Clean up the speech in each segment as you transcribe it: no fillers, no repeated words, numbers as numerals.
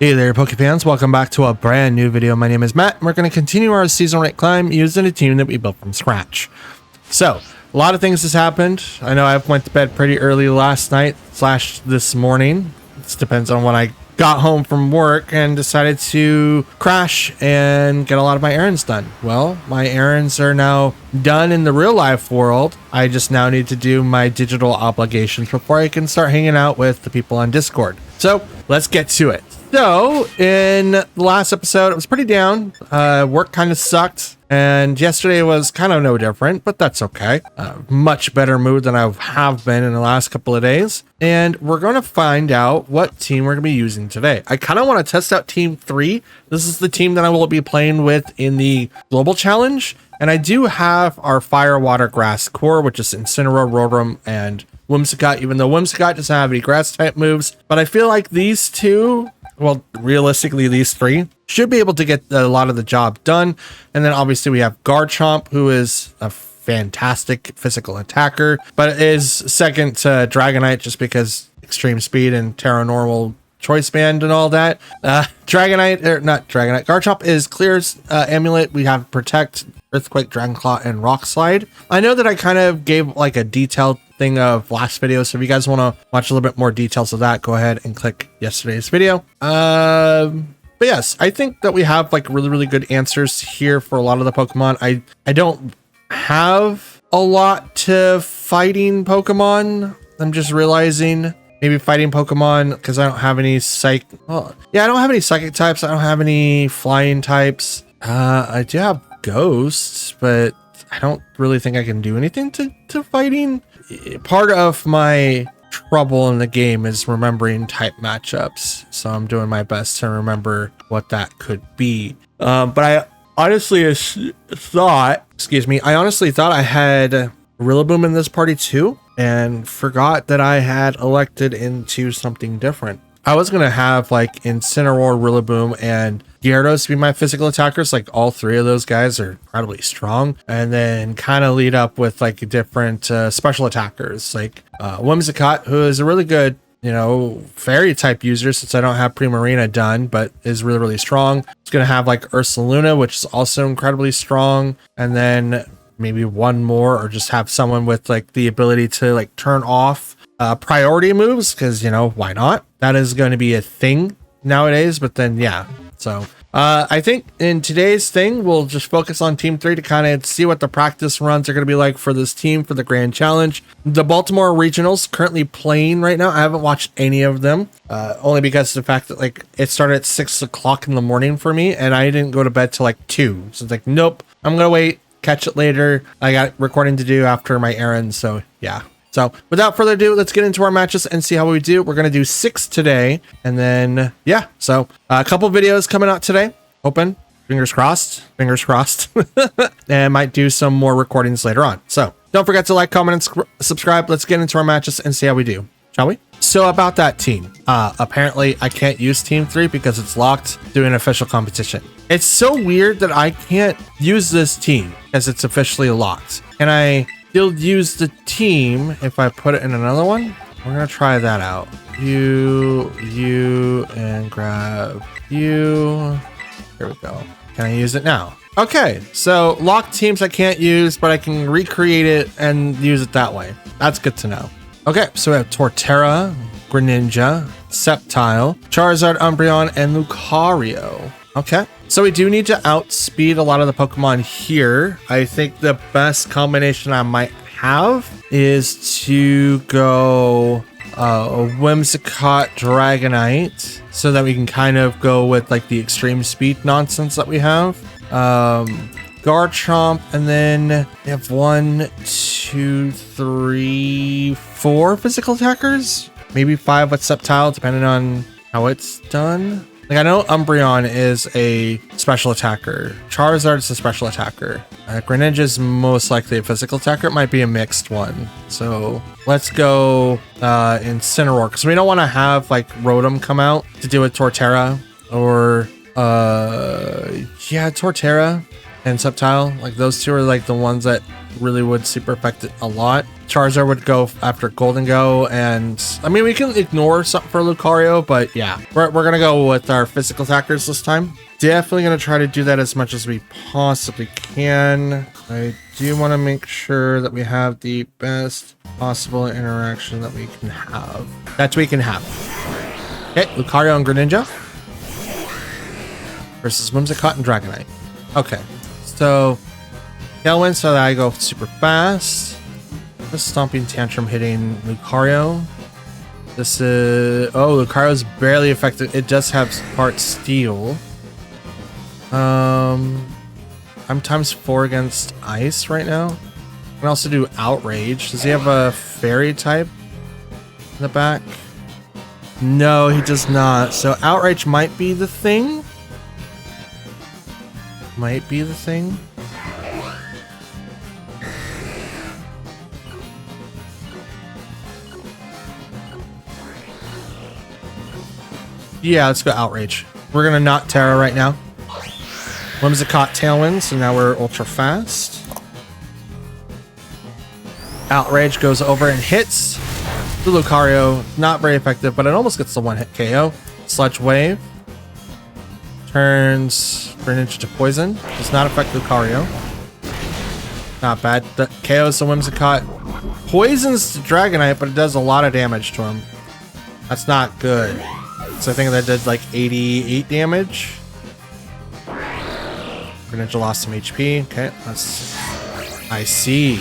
Hey there, Pokefans. Welcome back to a brand new video. My name is Matt, and we're going to continue our season rate climb using a team that we built from scratch. So, a lot of things has happened. I know I went to bed pretty early last night / this morning. It depends on when I got home from work and decided to crash and get a lot of my errands done. Well, my errands are now done in the real life world. I just now need to do my digital obligations before I can start hanging out with the people on Discord. So, let's get to it. So, in the last episode, it was pretty down. Work kind of sucked. And yesterday was kind of no different, but that's okay. Much better mood than I have been in the last couple of days. And we're going to find out what team we're going to be using today. I kind of want to test out Team 3. This is the team that I will be playing with in the Global Challenge. And I do have our Fire, Water, Grass core, which is Incineroar, Rotom, and Whimsicott, even though Whimsicott doesn't have any grass type moves. But I feel like these two, well, realistically, these three should be able to get a lot of the job done. And then obviously we have Garchomp, who is a fantastic physical attacker, but is second to Dragonite just because extreme speed and Terra Normal choice band and all that. Garchomp is Clear's amulet. We have Protect, Earthquake, Dragonclaw, and Rock Slide. I know that I kind of gave like a detailed thing of last video, so if you guys want to watch a little bit more details of that, go ahead and click yesterday's video. But yes, I think that we have like really good answers here for a lot of the Pokemon. I don't have a lot to fighting Pokemon. I'm just realizing maybe fighting Pokemon because I don't have any I don't have any psychic types. I don't have any flying types. I do have ghosts, but I don't really think I can do anything to fighting. Part of my trouble in the game is remembering type matchups, so I'm doing my best to remember what that could be. But I honestly thought I had Rillaboom in this party too, and forgot that I had elected into something different. I was gonna have like Incineroar, Rillaboom, and Gyarados be my physical attackers. Like all three of those guys are incredibly strong, and then kind of lead up with like different special attackers, like Whimsicott, who is a really good, fairy type user since I don't have Primarina done, but is really strong. It's gonna have like Ursaluna, which is also incredibly strong, and then maybe one more, or just have someone with like the ability to like turn off priority moves, because why not? That is going to be a thing nowadays. But then so I think in today's thing we'll just focus on Team 3 to kind of see what the practice runs are going to be like for this team for the Grand Challenge. The Baltimore Regionals currently playing right now. I haven't watched any of them, only because of the fact that like it started at 6 o'clock in the morning for me, and I didn't go to bed till like 2. So it's like, nope, I'm gonna wait, catch it later. I got recording to do after my errands, so yeah. So without further ado, let's get into our matches and see how we do. We're going to do 6 today. And then, so a couple videos coming out today. Hoping, fingers crossed. And might do some more recordings later on. So don't forget to like, comment, and subscribe. Let's get into our matches and see how we do. Shall we? So about that team, apparently I can't use Team 3 because it's locked doing an official competition. It's so weird that I can't use this team as it's officially locked. Can I still use the team if I put it in another one? We're gonna try that out. You, and grab you. Here we go. Can I use it now? Okay, so locked teams I can't use, but I can recreate it and use it that way. That's good to know. Okay, so we have Torterra, Greninja, Sceptile, Charizard, Umbreon, and Lucario. Okay, so we do need to outspeed a lot of the Pokemon here. I think the best combination I might have is to go Whimsicott, Dragonite, so that we can kind of go with like the extreme speed nonsense that we have. Garchomp, and then we have 1, 2, 3, 4 physical attackers, maybe 5 with Sceptile, depending on how it's done. Like I know Umbreon is a special attacker. Charizard is a special attacker. Greninja is most likely a physical attacker. It might be a mixed one. So let's go Incineroar, because we don't want to have like Rotom come out to do with Torterra, or Torterra. and Sceptile. Like those two are like the ones that really would super affect it a lot. Charizard would go after Golden Go, and I mean we can ignore something for Lucario, but yeah, we're gonna go with our physical attackers this time. Definitely gonna try to do that as much as we possibly can. I do want to make sure that we have the best possible interaction that we can have. Okay, Lucario and Greninja versus Whimsicott and Dragonite. Okay, so Tailwind so that I go super fast. The Stomping Tantrum hitting Lucario. This is... Oh, Lucario's barely affected. It does have part Steel. I'm ×4 against Ice right now. I can also do Outrage. Does he have a Fairy type in the back? No, he does not. So Outrage might be the thing. Yeah, let's go Outrage. We're gonna not Terra right now. Whimsicott Tailwind, so now we're ultra fast. Outrage goes over and hits the Lucario. Not very effective, but it almost gets the one-hit KO. Sludge Wave. Turns Greninja to poison. Does not affect Lucario. Not bad. The KOs the Whimsicott. Poisons the Dragonite, but it does a lot of damage to him. That's not good. So I think that did like 88 damage. Greninja lost some HP. Okay, let's... I see.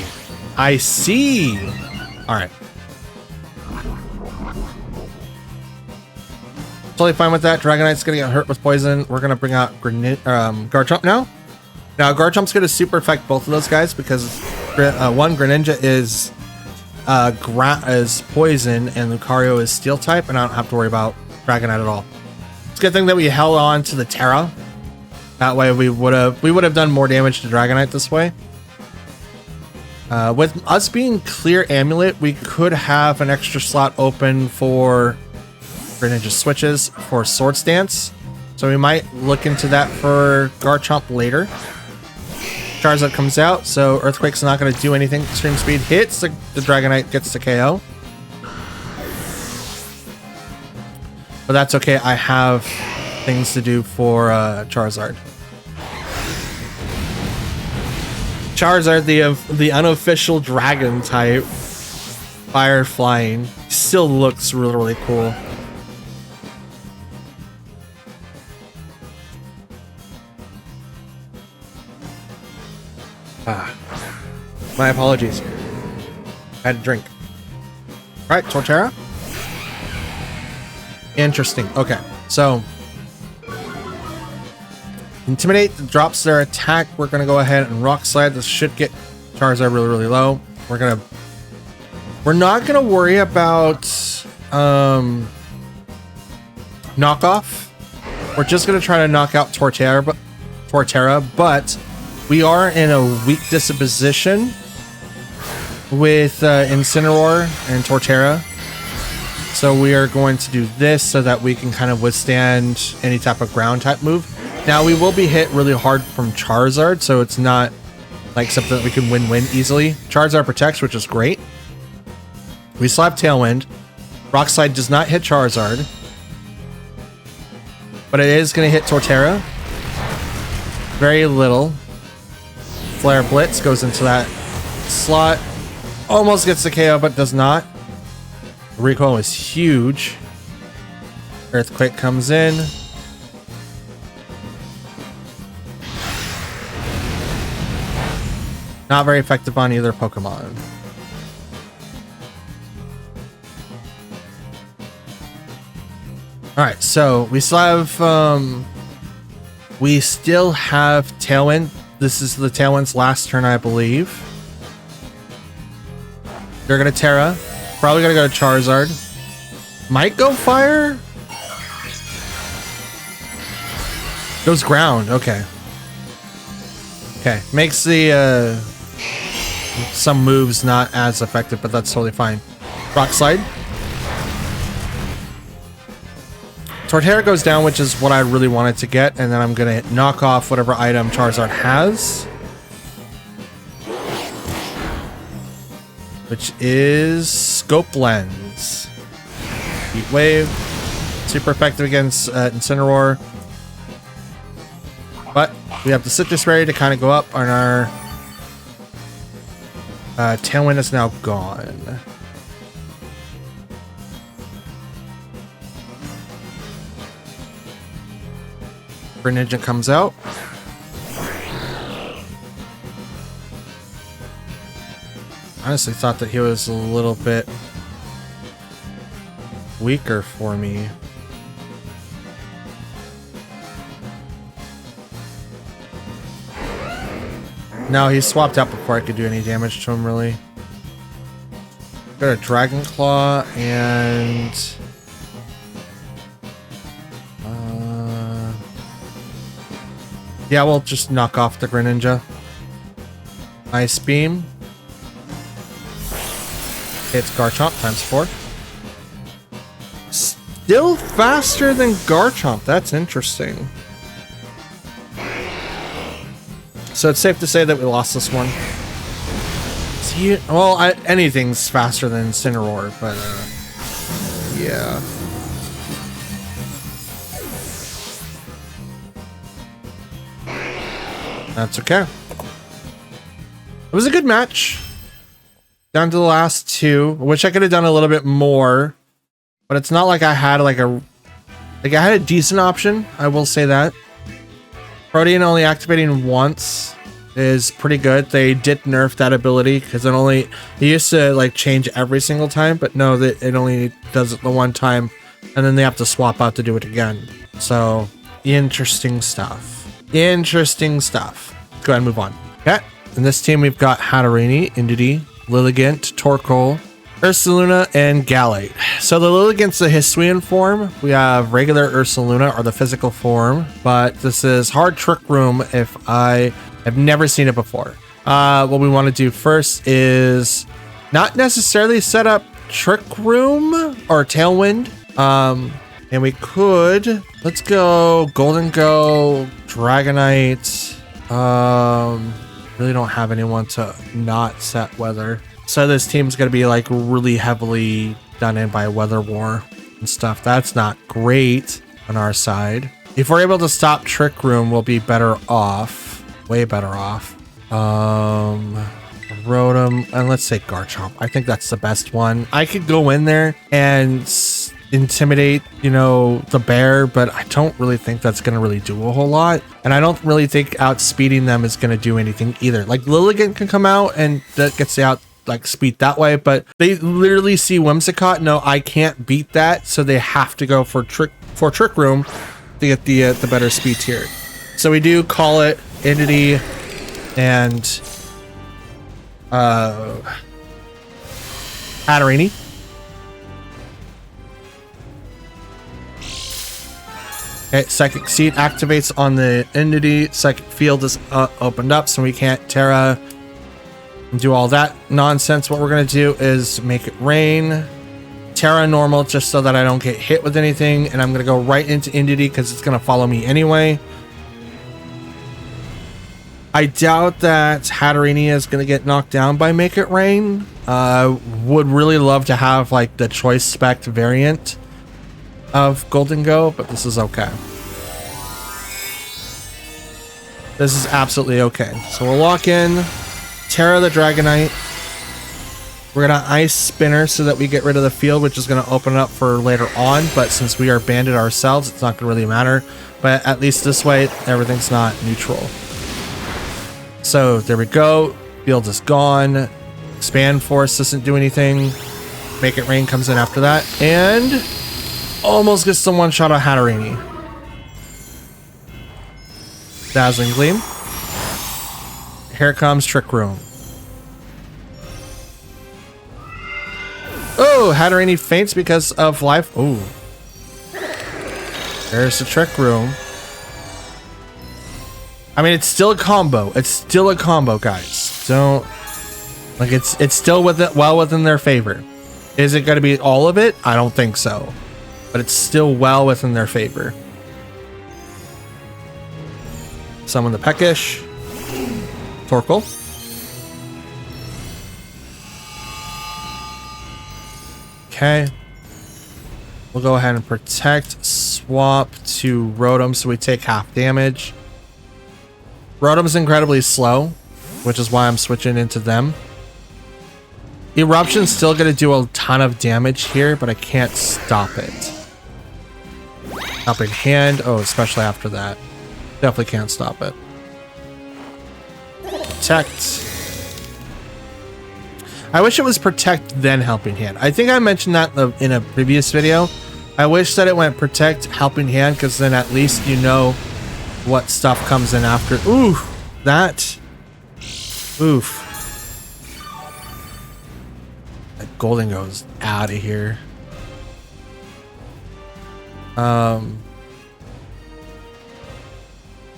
Alright. Totally fine with that. Dragonite's gonna get hurt with poison. We're gonna bring out Garchomp now. Now, Garchomp's gonna super affect both of those guys because one, Greninja is poison and Lucario is steel type, and I don't have to worry about Dragonite at all. It's a good thing that we held on to the Terra. That way we would have done more damage to Dragonite this way. With us being clear Amulet, we could have an extra slot open for Greninja switches for Swords Dance. So we might look into that for Garchomp later. Charizard comes out, so Earthquake's not going to do anything. Extreme Speed hits, the Dragonite gets the KO. But that's okay, I have things to do for Charizard. Charizard, the unofficial dragon type, fire flying, still looks really, really cool. My apologies. I had a drink. All right, Torterra. Interesting. Okay, so Intimidate drops their attack. We're gonna go ahead and Rock Slide. This should get Charizard really, really low. We're not gonna worry about knockoff. We're just gonna try to knock out Torterra, but we are in a weak disposition with Incineroar and Torterra. So we are going to do this so that we can kind of withstand any type of ground type move. Now we will be hit really hard from Charizard, so it's not like something that we can win easily. Charizard protects, which is great. We still have Tailwind. Rock Slide does not hit Charizard, but it is going to hit Torterra. Very little. Flare Blitz goes into that slot. Almost gets the KO, but does not. The recoil is huge. Earthquake comes in. Not very effective on either Pokemon. Alright, so we still have Tailwind. This is the Tailwind's last turn, I believe. They're gonna Terra. Probably gonna go to Charizard. Might go Fire. Goes Ground. Okay. Okay. Makes the some moves not as effective, but that's totally fine. Rock Slide. Torterra goes down, which is what I really wanted to get, and then I'm gonna knock off whatever item Charizard has, which is Scope Lens. Heat Wave, super effective against Incineroar, but we have the Citrus Berry to kind of go up, and our Tailwind is now gone. Greninja comes out. Honestly thought that he was a little bit weaker for me. No, he swapped out before I could do any damage to him, really. Got a Dragon Claw and yeah, we'll just knock off the Greninja. Ice Beam. Hits Garchomp times 4. Still faster than Garchomp. That's interesting. So it's safe to say that we lost this one. See, well, anything's faster than Incineroar, but yeah. That's okay. It was a good match. Down to the last two. I wish I could have done a little bit more, but it's not like I had I had a decent option. I will say that. Protean only activating once is pretty good. They did nerf that ability because it used to like change every single time, but no, that it only does it the one time, and then they have to swap out to do it again. So interesting stuff. Interesting stuff. Let's go ahead and move on. Okay. In this team, we've got Hatterene, Indeedee, Lilligant, Torkoal, Ursaluna, and Gallade. So the Lilligant's the Hisuian form. We have regular Ursaluna, or the physical form, but this is Hard Trick Room if I have never seen it before. What we want to do first is not necessarily set up Trick Room or Tailwind. And we could, let's go Golden Go, Dragonite. Really don't have anyone to not set weather. So this team's gonna be like really heavily done in by Weather War and stuff. That's not great on our side. If we're able to stop Trick Room, we'll be better off. Way better off. Rotom, and let's say Garchomp. I think that's the best one. I could go in there and intimidate, the bear, but I don't really think that's going to really do a whole lot. And I don't really think outspeeding them is going to do anything either. Like Lilligant can come out and that gets the speed that way, but they literally see Whimsicott. No, I can't beat that. So they have to go for Trick Room to get the better speed tier. So we do call it Indeedee and Hatterene. Okay, Psychic Seed activates on the Indeedee. Psychic Field is opened up, so we can't Terra and do all that nonsense. What we're going to do is make it rain. Terra normal, just so that I don't get hit with anything. And I'm going to go right into Indeedee because it's going to follow me anyway. I doubt that Hatterene is going to get knocked down by Make It Rain. Would really love to have like the Choice Spec variant of Golden Go, but this is okay. This is absolutely okay. So we'll lock in Terra the Dragonite. We're gonna Ice Spinner so that we get rid of the field, which is gonna open it up for later on, but since we are banded ourselves, it's not gonna really matter. But at least this way, everything's not neutral. So there we go. Field is gone. Expand Force doesn't do anything. Make It Rain comes in after that, and almost gets the one-shot of Hatterene. Dazzling Gleam. Here comes Trick Room. Oh, Hatterene faints because of life. Oh. There's the Trick Room. I mean, it's still a combo. It's still a combo, guys. Don't... Like, it's still well within their favor. Is it going to be all of it? I don't think so. but it's still well within their favor. Summon the Peckish. Torkoal. Okay. We'll go ahead and protect. Swap to Rotom so we take half damage. Rotom's incredibly slow, which is why I'm switching into them. Eruption's still going to do a ton of damage here, but I can't stop it. Helping Hand. Oh, especially after that. Definitely can't stop it. Protect. I wish it was Protect, then Helping Hand. I think I mentioned that in a previous video. I wish that it went Protect, Helping Hand, because then at least you know what stuff comes in after. Ooh, that. Oof. That Golden goes out of here.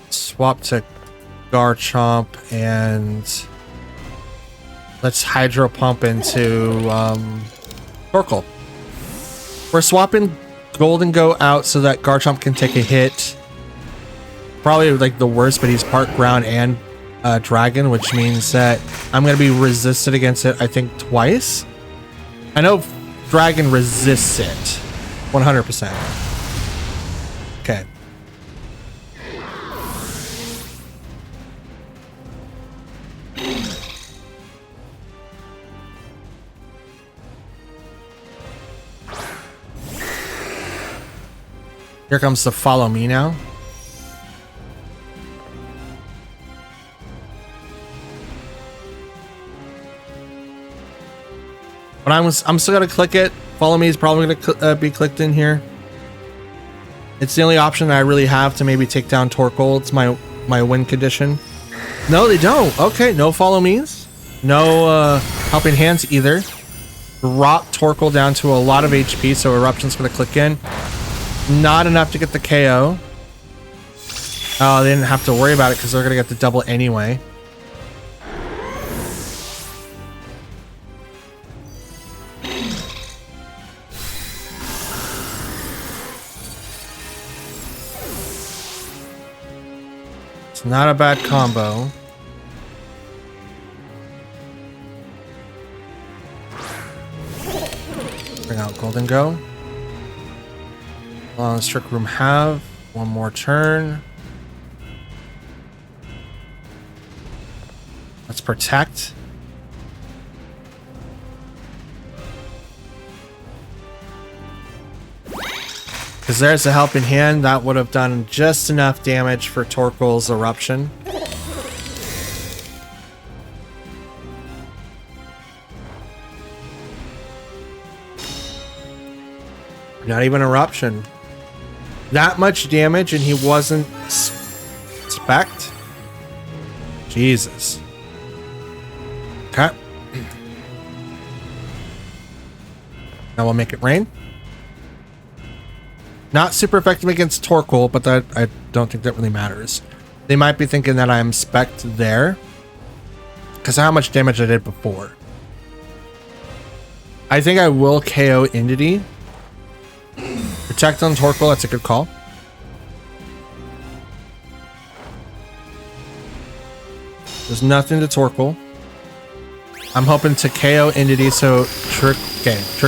Swap to Garchomp and let's Hydro Pump into Torkoal. We're swapping Golden Go out so that Garchomp can take a hit. Probably like the worst, but he's part ground and dragon, which means that I'm going to be resisted against it, I think, twice. I know dragon resists it 100%. Okay. Here comes the Follow Me now. But I'm still gonna click it. Follow Me is probably gonna be clicked in here. It's the only option that I really have to maybe take down Torkoal. It's my win condition. No, they don't. Okay, no Follow Me's. No Helping Hands either. Drop Torkoal down to a lot of HP, so Eruption's gonna click in. Not enough to get the KO. Oh, they didn't have to worry about it because they're gonna get the double anyway. It's not a bad combo. Bring out Golden Go. How long does Trick Room have? One more turn. Let's Protect. Because there's a Helping Hand. That would have done just enough damage for Torkoal's Eruption. Not even Eruption. That much damage and he wasn't spec'd? Jesus. Okay. Now we'll make it rain. Not super effective against Torkoal, but that I don't think that really matters. They might be thinking that I'm spec'd there because of how much damage I did before. I think I will KO Entity. Protect on Torkoal, that's a good call. There's nothing to Torkoal. I'm hoping to KO Entity so Trick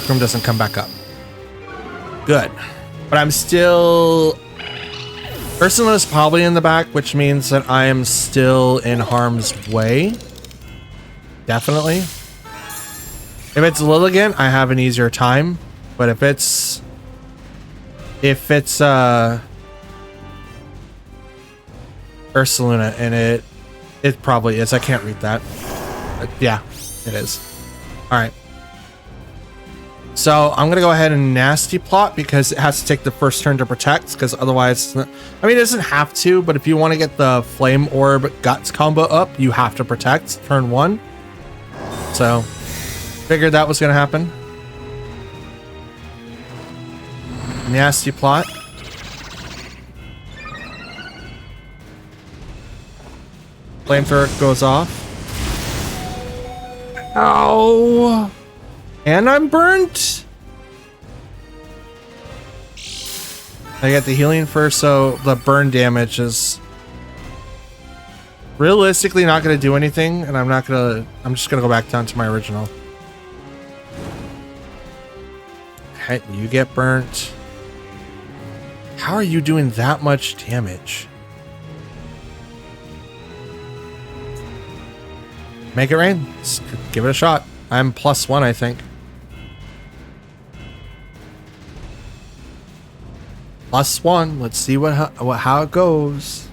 Room doesn't come back up. Good. But I'm still... Ursula is probably in the back, which means that I am still in harm's way. Definitely. If it's Lilligant, I have an easier time. But if it's Ursaluna, and it probably is. I can't read that. But yeah, it is. All right. So I'm gonna go ahead and Nasty Plot because it has to take the first turn to Protect. Because otherwise, I mean, it doesn't have to. But if you want to get the Flame Orb Guts combo up, you have to Protect turn 1. So figured that was gonna happen. Nasty Plot. Flamethrower goes off. Ow! And I'm burnt. I get the healing first, so the burn damage is realistically not going to do anything, and I'm just going to go back down to my original. Okay, you get burnt. How are you doing that much damage? Make it rain. Let's give it a shot. I'm +1, I think. +1. Let's see how it goes.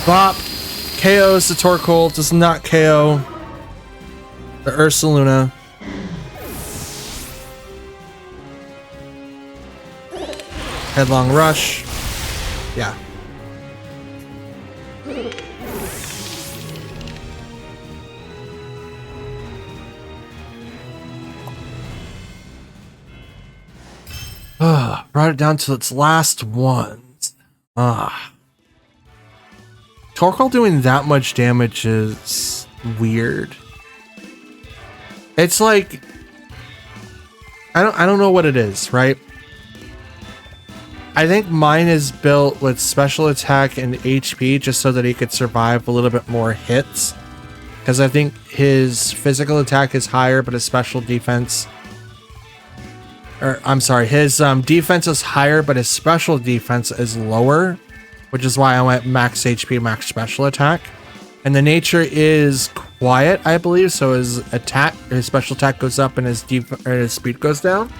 Bop. KOs the Torkoal. Does not KO the Ursaluna. Headlong Rush. Yeah. Brought it down to its last ones. Torkoal doing that much damage is weird. It's like I don't know what it is, right? I think mine is built with special attack and HP just so that he could survive a little bit more hits. Because I think his physical attack is higher, but his special defense... his defense is higher, but his special defense is lower. Which is why I went max HP, max special attack. And the nature is quiet, I believe, so his special attack goes up and his speed goes down.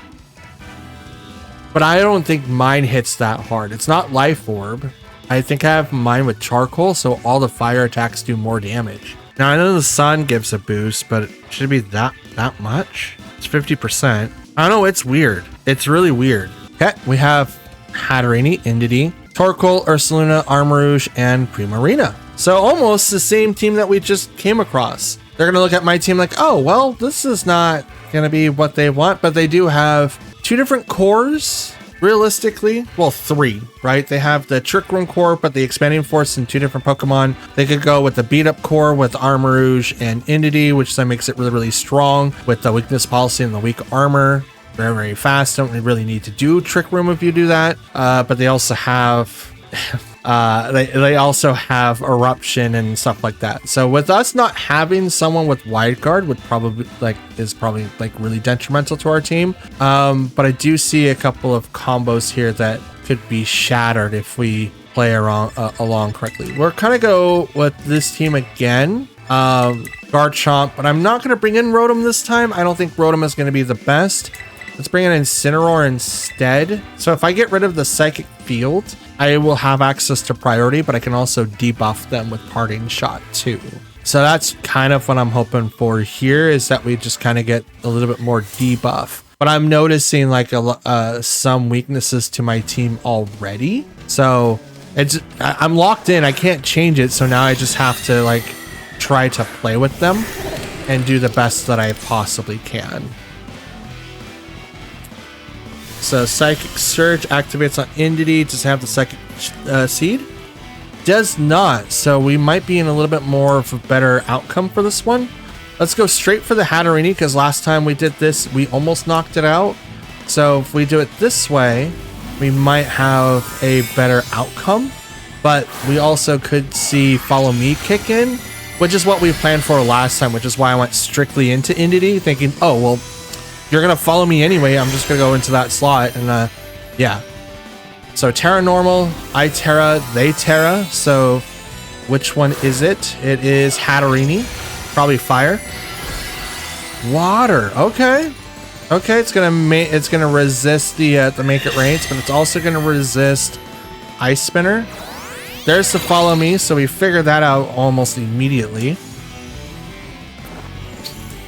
But I don't think mine hits that hard. It's not Life Orb. I think I have mine with Charcoal, so all the fire attacks do more damage. Now I know the sun gives a boost, but it should be that much? It's 50%. I don't know, it's weird. It's really weird. Okay, we have Hatterene, Indeedee, Torkoal, Ursaluna, Armarouge, and Primarina. So almost the same team that we just came across. They're gonna look at my team like, oh, well, this is not gonna be what they want, but they do have 2 different cores, realistically. Well, 3, right? They have the Trick Room core, but the Expanding Force in 2 different Pokemon. They could go with the Beat Up core with Armarouge and Indeedee, which then makes it really, really strong with the Weakness Policy and the Weak Armor. Very, very fast. Don't really need to do Trick Room if you do that. But they also have... they also have Eruption and stuff like that. So with us not having someone with Wide Guard would probably is really detrimental to our team. But I do see a couple of combos here that could be shattered if we play along correctly. We're kind of go with this team again. Garchomp, but I'm not going to bring in Rotom this time. I don't think Rotom is going to be the best. Let's bring in Incineroar instead. So if I get rid of the Psychic Field, I will have access to priority, but I can also debuff them with Parting Shot too. So that's kind of what I'm hoping for here, is that we just kind of get a little bit more debuff. But I'm noticing like some weaknesses to my team already. So I'm locked in. I can't change it. So now I just have to like try to play with them and do the best that I possibly can. So Psychic Surge activates on Indeedee. Does it have the Psychic Seed? Does not. So we might be in a little bit more of a better outcome for this one. Let's go straight for the Hatterene, because last time we did this, we almost knocked it out. So if we do it this way, we might have a better outcome. But we also could see Follow Me kick in, which is what we planned for last time, which is why I went strictly into Indeedee, thinking, oh, well, you're going to follow me anyway. I'm just going to go into that slot. And yeah. So Terra Normal, I Terra, they Terra. So which one is it? It is Hatterene. Probably Fire. Water. Okay. Okay, it's gonna resist the Make It Rain, but it's also gonna resist Ice Spinner. There's the Follow Me, so we figured that out almost immediately.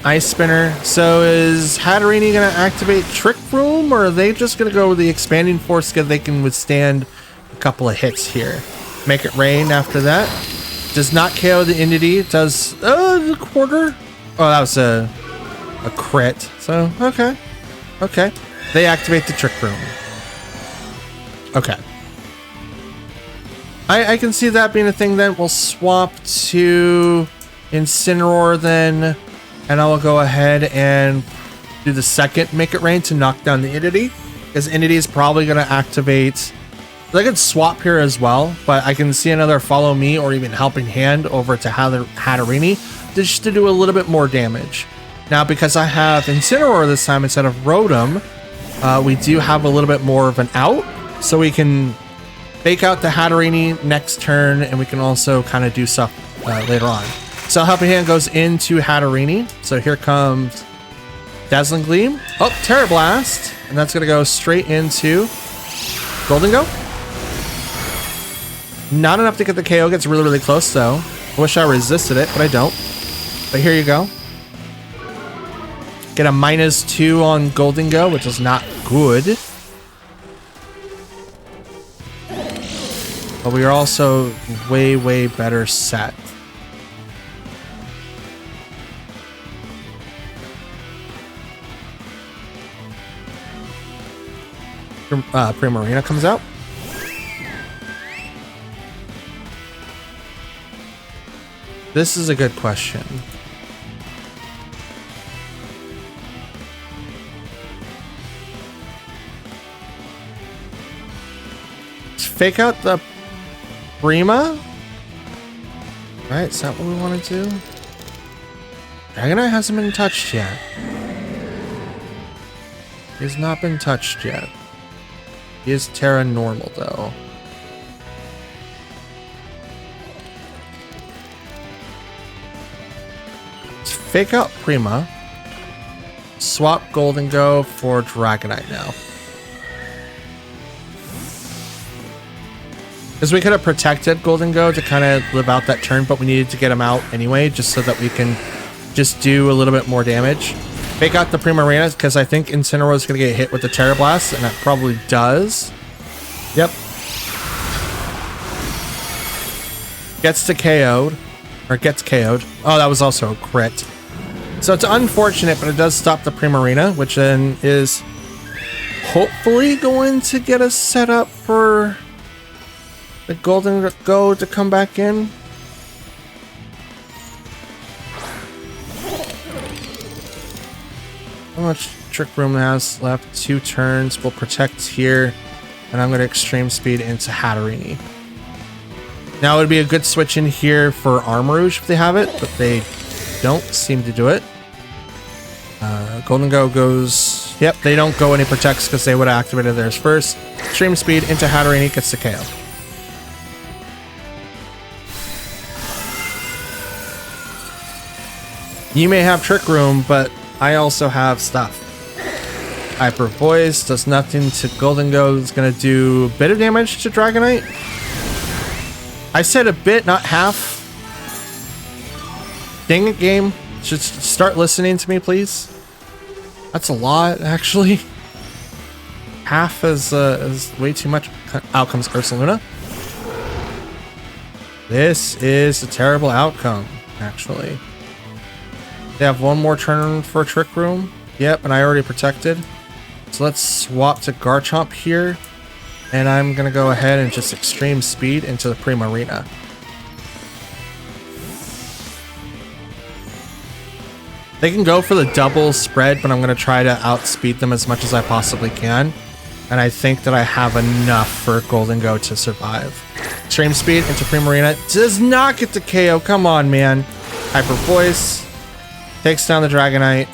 Ice Spinner. So is Hatterene gonna activate Trick Room, or are they just gonna go with the Expanding Force because they can withstand a couple of hits here? Make It Rain after that. Does not KO the Indeedee. Does the quarter? Oh, that was a crit. So okay. Okay. They activate the Trick Room. Okay. I can see that being a thing then. We'll swap to Incineroar then. And I will go ahead and do the second Make It Rain to knock down the Entity, because Entity is probably going to activate. I could swap here as well, but I can see another Follow Me or even Helping Hand over to Hatterene just to do a little bit more damage. Now, because I have Incineroar this time instead of Rotom, we do have a little bit more of an out, so we can fake out the Hatterene next turn, and we can also kind of do stuff later on. So Helping Hand goes into Hatterene. So here comes Dazzling Gleam. Oh, Terra Blast. And that's going to go straight into Golden Go. Not enough to get the KO. Gets really, really close, though. I wish I resisted it, but I don't. But here you go. Get a -2 on Golden Go, which is not good. But we are also way, way better set. Primarina comes out. This is a good question. Let's fake out the Prima. Right, is that what we want to do? Dragonite hasn't been touched yet. He has not been touched yet. He is Terra Normal, though. Let's fake out Prima. Swap Golden Go for Dragonite now. Because we could have protected Golden Go to kind of live out that turn, but we needed to get him out anyway, just so that we can just do a little bit more damage. Fake out the Primarina, because I think Incineroar is going to get hit with the Terra Blast, and that probably does. Yep. Gets to KO'd. Or gets KO'd. Oh, that was also a crit. So it's unfortunate, but it does stop the Primarina, which then is hopefully going to get us set up for the Golden Go to come back in. How much Trick Room has left? 2 turns. We'll protect here. And I'm going to Extreme Speed into Hatterene. Now it would be a good switch in here for Armarouge if they have it, but they don't seem to do it. Golden Go goes... Yep, they don't go any protects because they would have activated theirs first. Extreme Speed into Hatterene gets the KO. You may have Trick Room, but I also have stuff. Hyper Voice does nothing to Golden Go. It's going to do a bit of damage to Dragonite. I said a bit, not half. Dang it, game. Just start listening to me, please. That's a lot, actually. Half is way too much. Out comes Ursaluna. This is a terrible outcome, actually. They have one more turn for Trick Room. Yep, and I already protected. So let's swap to Garchomp here. And I'm going to go ahead and just Extreme Speed into the Primarina. They can go for the double spread, but I'm going to try to outspeed them as much as I possibly can. And I think that I have enough for Golden Go to survive. Extreme Speed into Primarina. Does not get the KO. Come on, man. Hyper Voice. Takes down the Dragonite.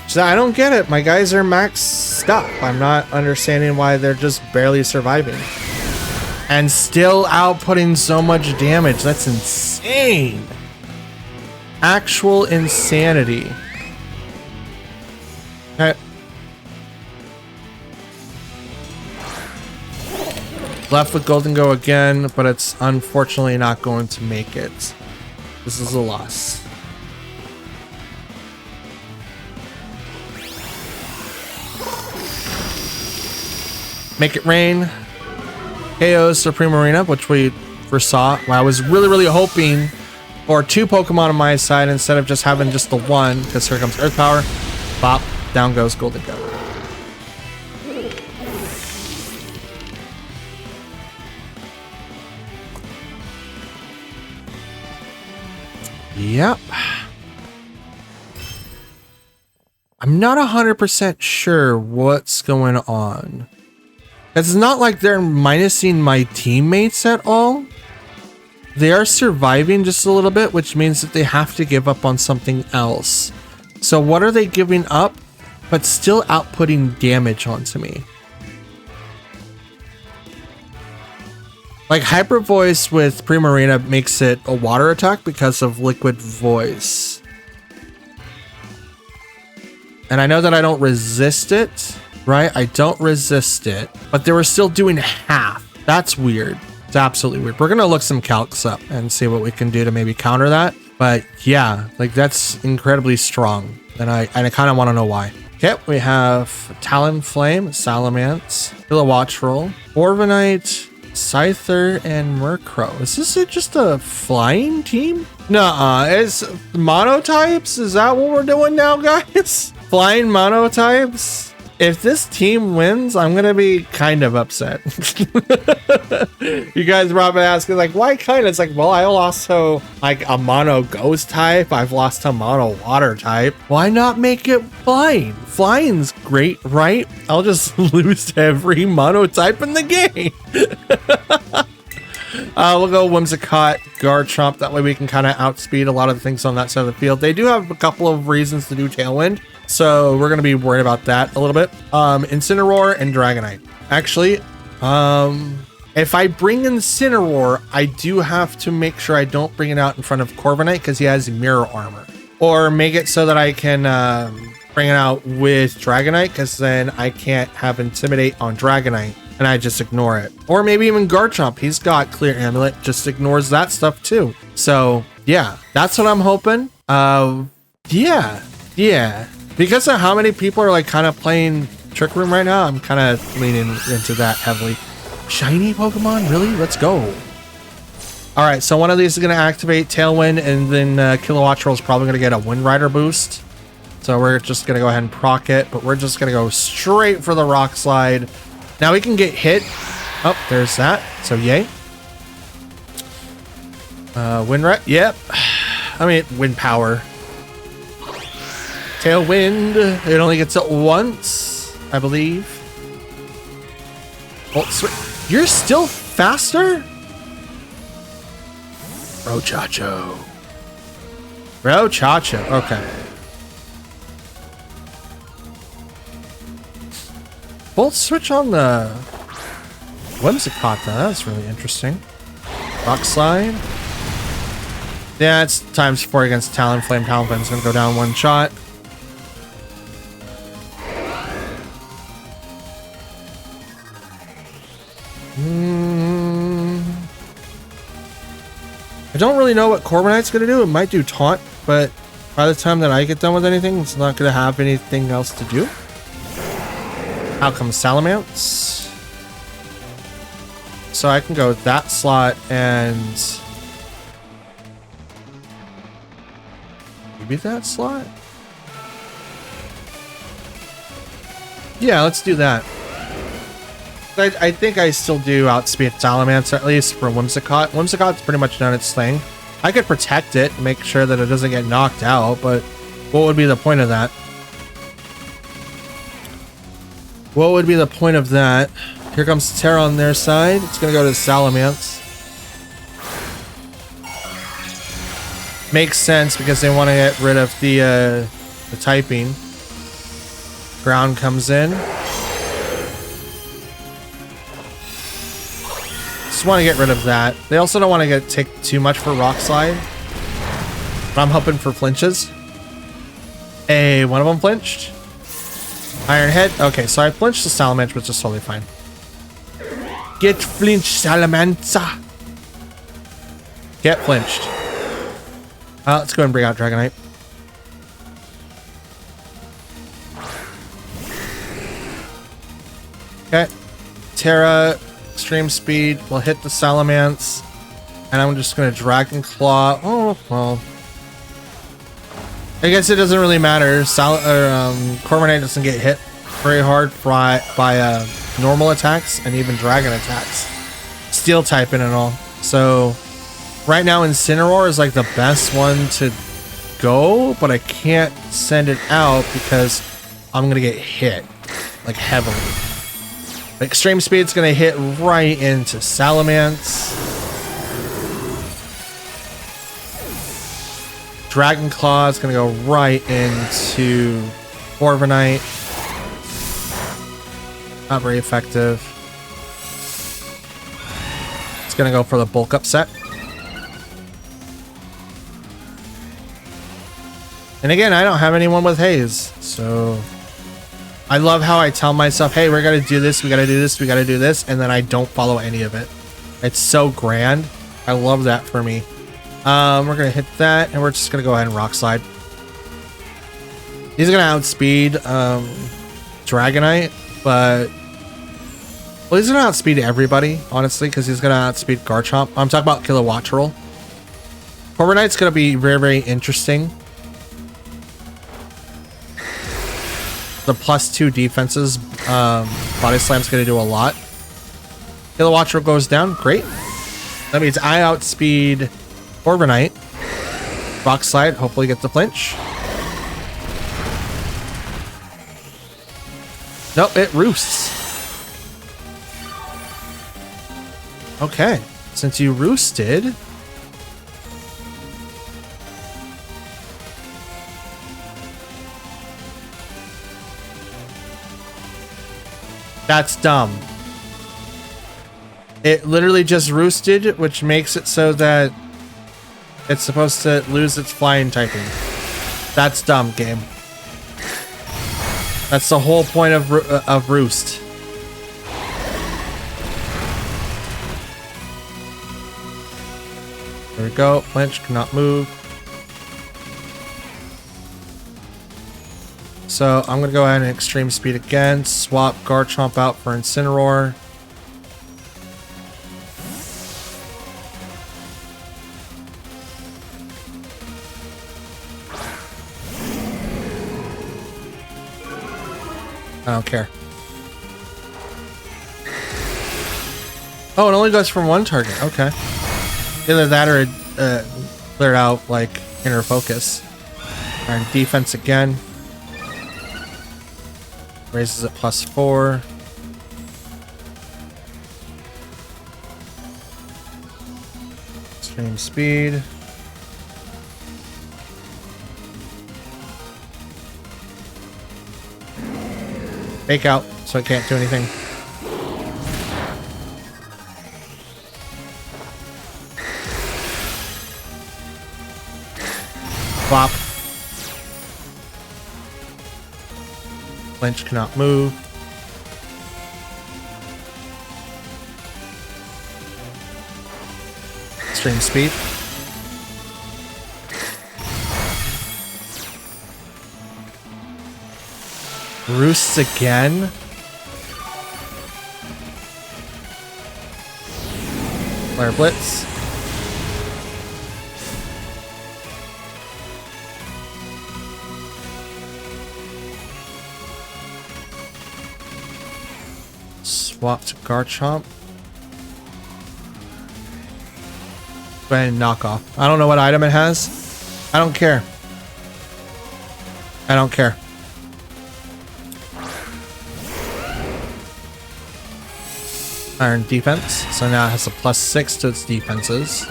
So I don't get it. My guys are maxed up. I'm not understanding why they're just barely surviving. And still outputting so much damage. That's insane. Actual insanity. Okay. Left with Golden Go again, but it's unfortunately not going to make it. This is a loss. Make It Rain. KOs to Primarina, which we foresaw. I was really, really hoping for 2 Pokemon on my side instead of just having just the one, because here comes Earth Power. Bop. Down goes Golden Go. Yep. I'm not 100% sure what's going on. It's not like they're minusing my teammates at all. They are surviving just a little bit, which means that they have to give up on something else. So what are they giving up, but still outputting damage onto me? Like Hyper Voice with Primarina makes it a water attack because of Liquid Voice. And I know that I don't resist it, right? I don't resist it, but they were still doing half. That's weird. It's absolutely weird. We're gonna look some calcs up and see what we can do to maybe counter that. But yeah, like that's incredibly strong. And I kind of want to know why. Okay, we have Talonflame, Salamence, Kilowattrel, Orvanite, Scyther, and Murkrow. Is this just a flying team? Nuh-uh, it's monotypes? Is that what we're doing now, guys? Flying monotypes? If this team wins, I'm gonna be kind of upset. You guys probably asking like, why kind of? It's like, well, I lost to like a mono ghost type. I've lost to mono water type. Why not make it flying? Flying's great, right? I'll just lose to every mono type in the game. We'll go Whimsicott, Garchomp. That way we can kind of outspeed a lot of the things on that side of the field. They do have a couple of reasons to do Tailwind, so we're going to be worried about that a little bit. Incineroar and Dragonite. Actually, if I bring Incineroar, I do have to make sure I don't bring it out in front of Corviknight because he has Mirror Armor. Or make it so that I can bring it out with Dragonite because then I can't have Intimidate on Dragonite and I just ignore it. Or maybe even Garchomp. He's got Clear Amulet, just ignores that stuff too. So yeah, that's what I'm hoping. Yeah. Because of how many people are like kind of playing Trick Room right now, I'm kind of leaning into that heavily. Shiny Pokemon? Really? Let's go. All right, so one of these is going to activate Tailwind, and then Kilowattrel is probably going to get a Wind Rider boost. So we're just going to go ahead and proc it, but we're just going to go straight for the Rock Slide. Now we can get hit. Oh, there's that. So yay. Wind Rider. Yep. I mean, Wind Power. Tailwind. It only gets it once, I believe. Oh, sweet. You're still faster? Rochacho. Okay. Bolt switch on the Whimsicott, though. That's really interesting. Rock Slide. Yeah, it's times 4 against Talonflame. Talonflame's gonna go down one shot. I don't really know what Corviknight's gonna do. It might do Taunt, but by the time that I get done with anything, it's not gonna have anything else to do. Out comes Salamence. So I can go that slot and maybe that slot? Yeah, let's do that. I think I still do outspeed Salamence, at least for Whimsicott. Whimsicott's pretty much done its thing. I could protect it, make sure that it doesn't get knocked out, but what would be the point of that? What would be the point of that? Here comes Terra on their side. It's going to go to Salamence. Makes sense because they want to get rid of the typing. Ground comes in. Just want to get rid of that. They also don't want to take too much for Rock Slide. But I'm hoping for flinches. Hey, one of them flinched. Iron Head. Okay, so I flinched the Salamence, which is totally fine. Get flinched, Salamence. Get flinched. Let's go ahead and bring out Dragonite. Okay. Terra, Extreme Speed will hit the Salamence. And I'm just going to Dragon Claw. Oh, well. I guess it doesn't really matter. Corviknight doesn't get hit very hard by normal attacks and even dragon attacks. Steel typing and all. So Right now, Incineroar is like the best one to go, but I can't send it out because I'm gonna get hit like heavily. Extreme Speed's gonna hit right into Salamence. Dragon Claw is gonna go right into Corviknight. Not very effective. It's gonna go for the bulk upset. And again, I don't have anyone with Haze, so I love how I tell myself, hey, we're gonna do this, we gotta do this, we gotta do this, and then I don't follow any of it. It's so grand. I love that for me. We're gonna hit that, and we're just gonna go ahead and Rock Slide. He's gonna outspeed Dragonite, but well, he's gonna outspeed everybody, honestly, because he's gonna outspeed Garchomp. I'm talking about Kilowattrel. Corviknight's gonna be very, very interesting. The +2 defenses, Body Slam's gonna do a lot. Kilowattrel goes down, great. That means I outspeed Corviknight. Rock Slide, hopefully get the flinch. Nope, it roosts. Okay, since you roosted, that's dumb. It literally just roosted, which makes it so that it's supposed to lose its flying typing. That's dumb, game. That's the whole point of roost. There we go. Flinch cannot move. So I'm gonna go ahead and Extreme Speed again. Swap Garchomp out for Incineroar. I don't care. Oh, it only goes from one target. Okay. Either that or clear it out like Inner Focus. Alright, defense again. Raises it +4. Extreme Speed. Fake out, so I can't do anything. Flop. Flinch cannot move. Extreme Speed. Roosts again. Flare Blitz. Swap to Garchomp. Go ahead and knock off. I don't know what item it has. I don't care. I don't care. Iron defense, so now it has a +6 to its defenses.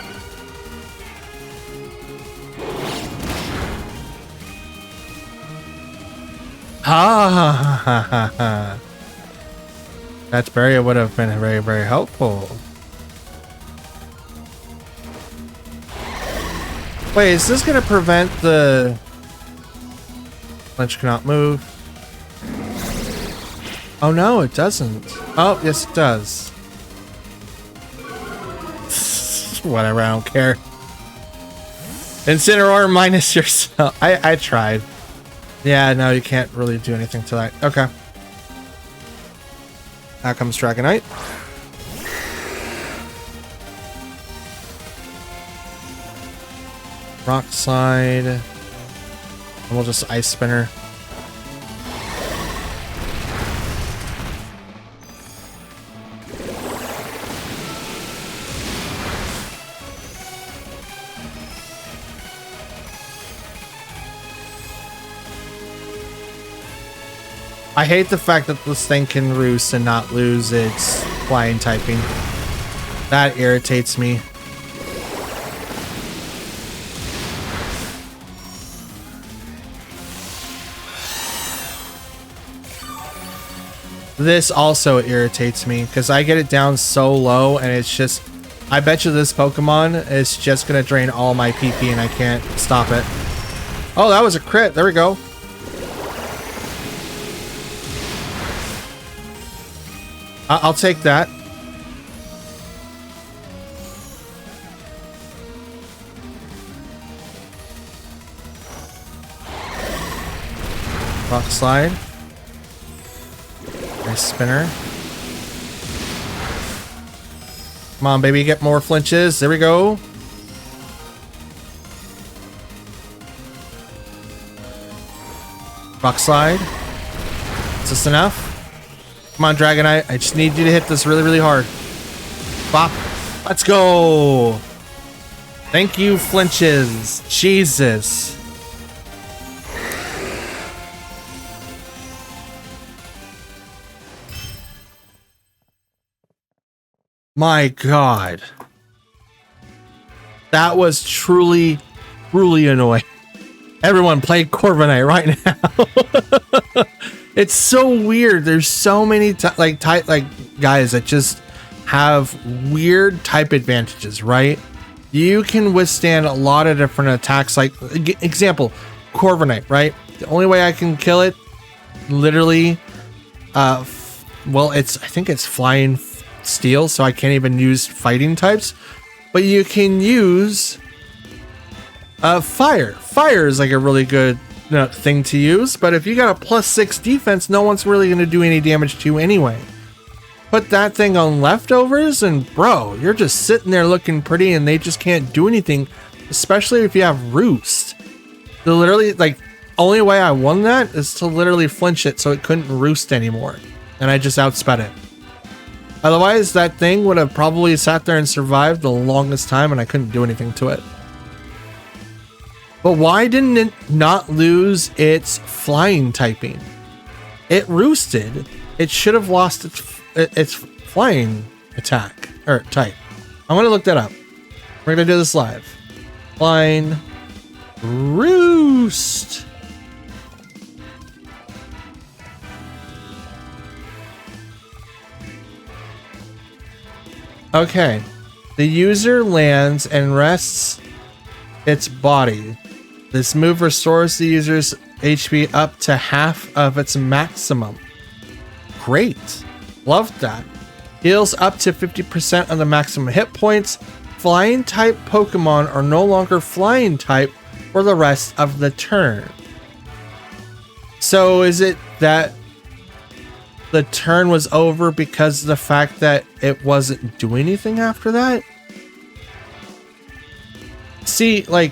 Ha! That barrier would have been very, very helpful. Wait, is this gonna prevent the Flinch cannot move? Oh no, it doesn't. Oh, yes it does. Whatever, I don't care. Incineroar minus yourself. I tried. Yeah, no, you can't really do anything to that. Okay. Out comes Dragonite. Rock Slide. And we'll just Ice Spinner. I hate the fact that this thing can roost and not lose its flying typing. That irritates me. This also irritates me because I get it down so low and it's just, I bet you this Pokemon is just going to drain all my PP and I can't stop it. Oh, that was a crit. There we go. I'll take that. Rock slide. Nice spinner. Come on, baby, get more flinches. There we go. Rock slide. Is this enough? Come on, Dragonite. I just need you to hit this really, really hard. Bop. Let's go. Thank you, flinches. Jesus. My God. That was truly, truly annoying. Everyone play Corviknight right now. It's so weird. There's so many guys that just have weird type advantages, right? You can withstand a lot of different attacks. Like example, Corviknight, right? The only way I can kill it, literally, well, I think it's flying steel, so I can't even use fighting types. But you can use fire. Fire is like a really good thing to use, but if you got a +6 defense, no one's really going to do any damage to you anyway. Put that thing on leftovers and bro, you're just sitting there looking pretty and they just can't do anything, especially if you have roost. The literally, like, only way I won that is to literally flinch it so it couldn't roost anymore, and I just outsped it. Otherwise, that thing would have probably sat there and survived the longest time and I couldn't do anything to it. But why didn't it not lose its flying typing? It roosted. It should have lost its flying attack or type. I'm gonna look that up. We're gonna do this live. Flying roost. Okay. The user lands and rests its body. This move restores the user's HP up to half of its maximum. Great. Love that. Heals up to 50% of the maximum hit points. Flying type Pokemon are no longer flying type for the rest of the turn. So is it that the turn was over because of the fact that it wasn't doing anything after that? See, like,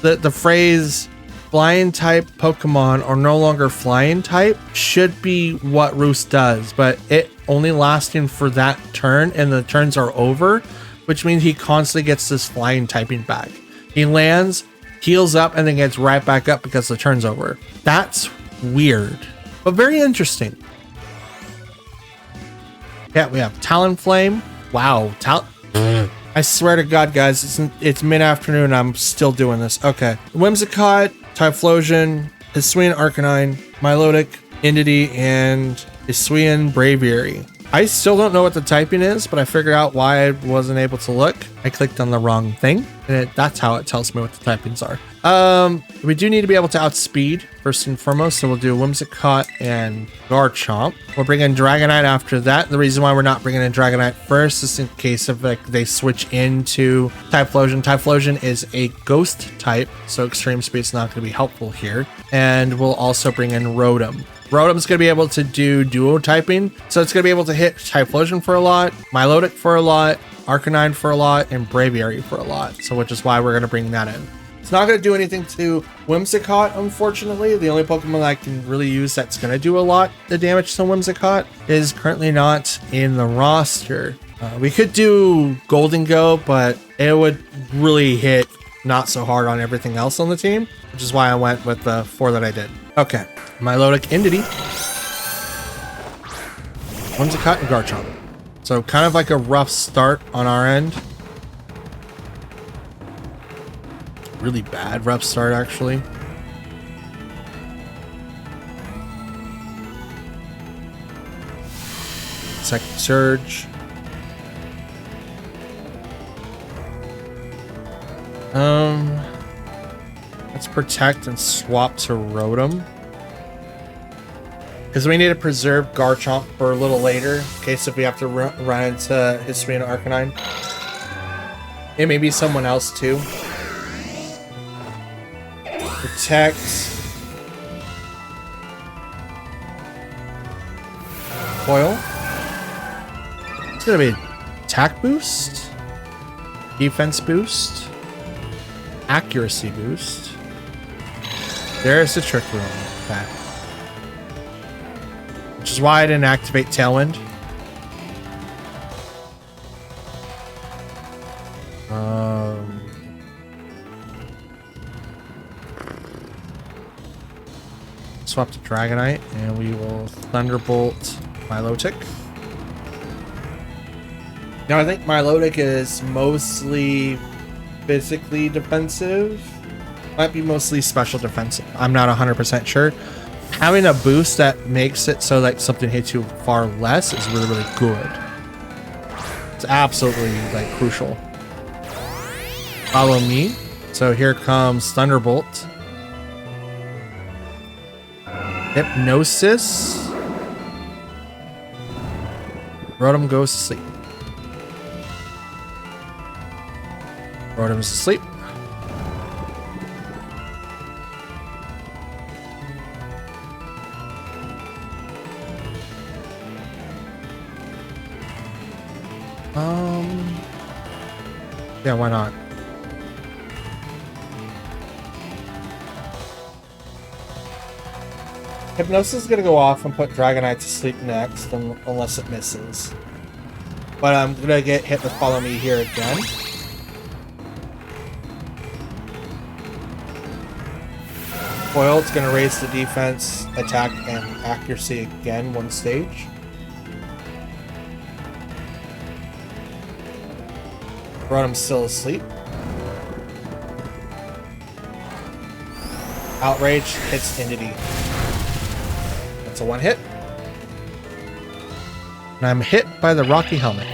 the phrase flying type Pokemon are no longer flying type should be what Roost does, but it only lasting for that turn and the turns are over, which means he constantly gets this flying typing back. He lands, heals up, and then gets right back up because the turn's over. That's weird, but very interesting. Yeah, we have Talonflame. Wow, I swear to God, guys, it's mid-afternoon. I'm still doing this. Okay. Whimsicott, Typhlosion, Hisuian Arcanine, Milotic, Entity, and Hisuian Braviary. I still don't know what the typing is, but I figured out why I wasn't able to look. I clicked on the wrong thing, and that's how it tells me what the typings are. We do need to be able to outspeed first and foremost, so we'll do Whimsicott and Garchomp. We'll bring in Dragonite after that. The reason why we're not bringing in Dragonite first is in case of like they switch into Typhlosion. Typhlosion is a ghost type, so Extreme Speed's not going to be helpful here. And we'll also bring in Rotom. Rotom's going to be able to do duo typing, so it's going to be able to hit Typhlosion for a lot, Milotic for a lot, Arcanine for a lot, and Braviary for a lot, so which is why we're going to bring that in. It's not going to do anything to Whimsicott, unfortunately. The only Pokemon I can really use that's going to do a lot of damage to Whimsicott is currently not in the roster. We could do Golden Go, but it would really hit not so hard on everything else on the team, which is why I went with the 4 that I did. Okay, Milotic Entity. One's a cut and Garchomp. So kind of like a rough start on our end. Really bad rough start, actually. Second Surge. Let's protect and swap to Rotom. Because we need to preserve Garchomp for a little later, in case if we have to run into History and Arcanine. It may be someone else too. Protect. Foil. It's gonna be attack boost, defense boost, accuracy boost. There's the Trick Room. Okay. Which is why I didn't activate Tailwind. Swap to Dragonite, and we will Thunderbolt Milotic. Now I think Milotic is mostly physically defensive. Might be mostly special defensive. I'm not 100% sure. Having a boost that makes it so that something hits you far less is really, really good. It's absolutely like crucial. Follow me. So here comes Thunderbolt. Hypnosis. Rotom goes to sleep. Rotom's asleep. Yeah, why not? Hypnosis is gonna go off and put Dragonite to sleep next, unless it misses. But I'm gonna get hit with Follow Me here again. Foil, it's gonna raise the defense, attack, and accuracy again one stage. Rotom's still asleep. Outrage hits Entity. That's a one hit. And I'm hit by the Rocky Helmet.